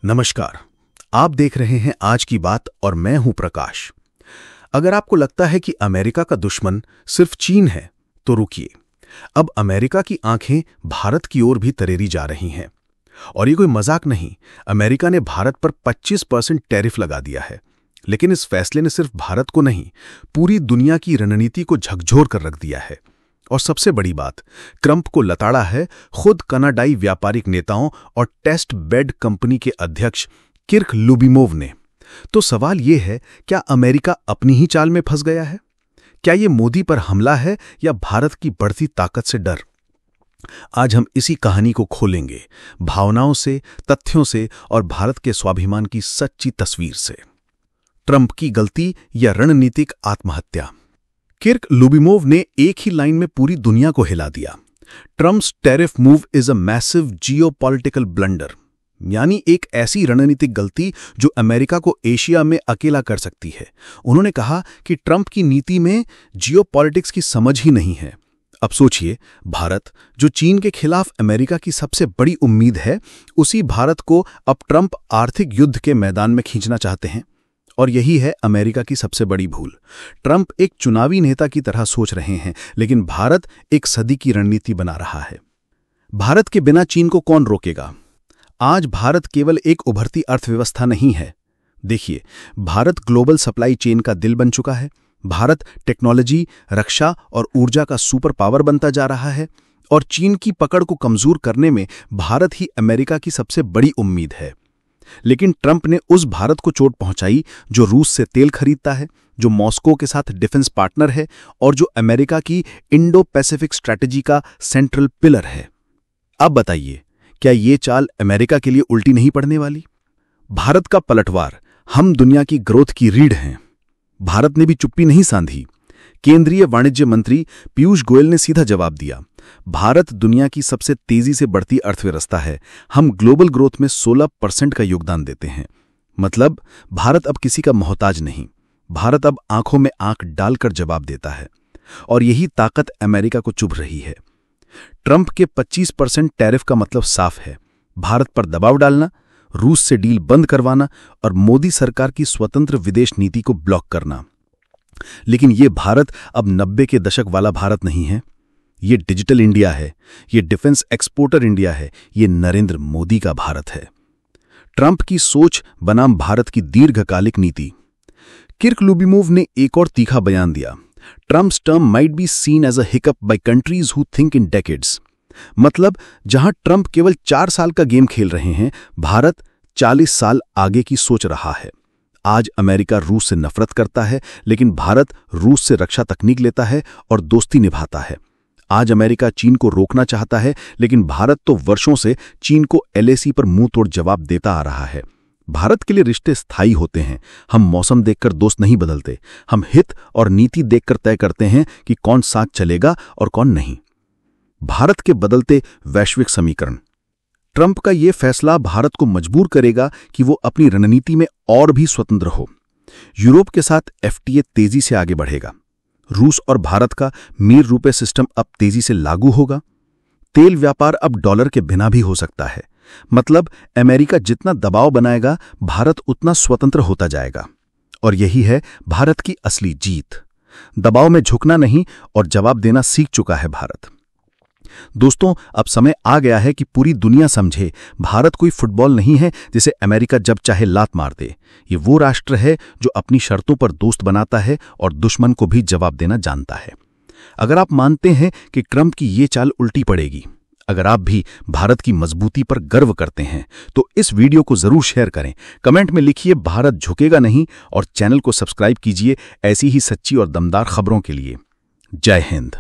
नमस्कार। आप देख रहे हैं आज की बात और मैं हूं प्रकाश। अगर आपको लगता है कि अमेरिका का दुश्मन सिर्फ चीन है तो रुकिए। अब अमेरिका की आंखें भारत की ओर भी तरेरी जा रही हैं। और ये कोई मजाक नहीं, अमेरिका ने भारत पर 25% टैरिफ लगा दिया है। लेकिन इस फैसले ने सिर्फ भारत को नहीं, पूरी दुनिया की रणनीति को झकझोर कर रख दिया है। और सबसे बड़ी बात, ट्रंप को लताड़ा है खुद कनाडाई व्यापारिक नेताओं और टेस्ट बेड कंपनी के अध्यक्ष किर्क लुबिमोव ने। तो सवाल यह है, क्या अमेरिका अपनी ही चाल में फंस गया है? क्या ये मोदी पर हमला है या भारत की बढ़ती ताकत से डर? आज हम इसी कहानी को खोलेंगे, भावनाओं से, तथ्यों से और भारत के स्वाभिमान की सच्ची तस्वीर से। ट्रंप की गलती या रणनीतिक आत्महत्या? किर्क लुबिमोव ने एक ही लाइन में पूरी दुनिया को हिला दिया। Trump's tariff move is a massive geopolitical blunder, यानी एक ऐसी रणनीतिक गलती जो अमेरिका को एशिया में अकेला कर सकती है। उन्होंने कहा कि ट्रंप की नीति में जियोपॉलिटिक्स की समझ ही नहीं है। अब सोचिए, भारत जो चीन के खिलाफ अमेरिका की सबसे बड़ी उम्मीद है, उसी भारत को अब ट्रंप आर्थिक युद्ध के मैदान में खींचना चाहते हैं। और यही है अमेरिका की सबसे बड़ी भूल। ट्रंप एक चुनावी नेता की तरह सोच रहे हैं, लेकिन भारत एक सदी की रणनीति बना रहा है। भारत के बिना चीन को कौन रोकेगा? आज भारत केवल एक उभरती अर्थव्यवस्था नहीं है। देखिए, भारत ग्लोबल सप्लाई चेन का दिल बन चुका है। भारत टेक्नोलॉजी, रक्षा और ऊर्जा का सुपर पावर बनता जा रहा है। और चीन की पकड़ को कमजोर करने में भारत ही अमेरिका की सबसे बड़ी उम्मीद है। लेकिन ट्रंप ने उस भारत को चोट पहुंचाई जो रूस से तेल खरीदता है, जो मॉस्को के साथ डिफेंस पार्टनर है और जो अमेरिका की इंडो पैसिफिक स्ट्रैटेजी का सेंट्रल पिलर है। अब बताइए, क्या ये चाल अमेरिका के लिए उल्टी नहीं पड़ने वाली? भारत का पलटवार, हम दुनिया की ग्रोथ की रीढ़ हैं। भारत ने भी चुप्पी नहीं सांधी। केंद्रीय वाणिज्य मंत्री पीयूष गोयल ने सीधा जवाब दिया, भारत दुनिया की सबसे तेजी से बढ़ती अर्थव्यवस्था है। हम ग्लोबल ग्रोथ में 16% का योगदान देते हैं। मतलब भारत अब किसी का मोहताज नहीं। भारत अब आंखों में आंख डालकर जवाब देता है। और यही ताकत अमेरिका को चुभ रही है। ट्रंप के 25% टैरिफ का मतलब साफ है, भारत पर दबाव डालना, रूस से डील बंद करवाना और मोदी सरकार की स्वतंत्र विदेश नीति को ब्लॉक करना। लेकिन ये भारत अब 90 के दशक वाला भारत नहीं है। ये डिजिटल इंडिया है, ये डिफेंस एक्सपोर्टर इंडिया है, ये नरेंद्र मोदी का भारत है। ट्रंप की सोच बनाम भारत की दीर्घकालिक नीति। किर्क लुबिमोव ने एक और तीखा बयान दिया, Trump's term might be seen as a hiccup by countries who think in decades. मतलब जहां ट्रंप केवल 4 साल का गेम खेल रहे हैं, भारत 40 साल आगे की सोच रहा है। आज अमेरिका रूस से नफरत करता है, लेकिन भारत रूस से रक्षा तकनीक लेता है और दोस्ती निभाता है। आज अमेरिका चीन को रोकना चाहता है, लेकिन भारत तो वर्षों से चीन को LAC पर मुंह तोड़ जवाब देता आ रहा है। भारत के लिए रिश्ते स्थायी होते हैं। हम मौसम देखकर दोस्त नहीं बदलते, हम हित और नीति देखकर तय करते हैं कि कौन साथ चलेगा और कौन नहीं। भारत के बदलते वैश्विक समीकरण। ट्रंप का यह फैसला भारत को मजबूर करेगा कि वो अपनी रणनीति में और भी स्वतंत्र हो। यूरोप के साथ FTA तेजी से आगे बढ़ेगा। रूस और भारत का मीर रुपए सिस्टम अब तेजी से लागू होगा। तेल व्यापार अब डॉलर के बिना भी हो सकता है। मतलब अमेरिका जितना दबाव बनाएगा, भारत उतना स्वतंत्र होता जाएगा। और यही है भारत की असली जीत। दबाव में झुकना नहीं और जवाब देना सीख चुका है भारत। दोस्तों, अब समय आ गया है कि पूरी दुनिया समझे, भारत कोई फुटबॉल नहीं है जिसे अमेरिका जब चाहे लात मार दे। ये वो राष्ट्र है जो अपनी शर्तों पर दोस्त बनाता है और दुश्मन को भी जवाब देना जानता है। अगर आप मानते हैं कि ट्रंप की ये चाल उल्टी पड़ेगी, अगर आप भी भारत की मजबूती पर गर्व करते हैं, तो इस वीडियो को जरूर शेयर करें। कमेंट में लिखिए भारत झुकेगा नहीं और चैनल को सब्सक्राइब कीजिए ऐसी ही सच्ची और दमदार खबरों के लिए। जय हिंद।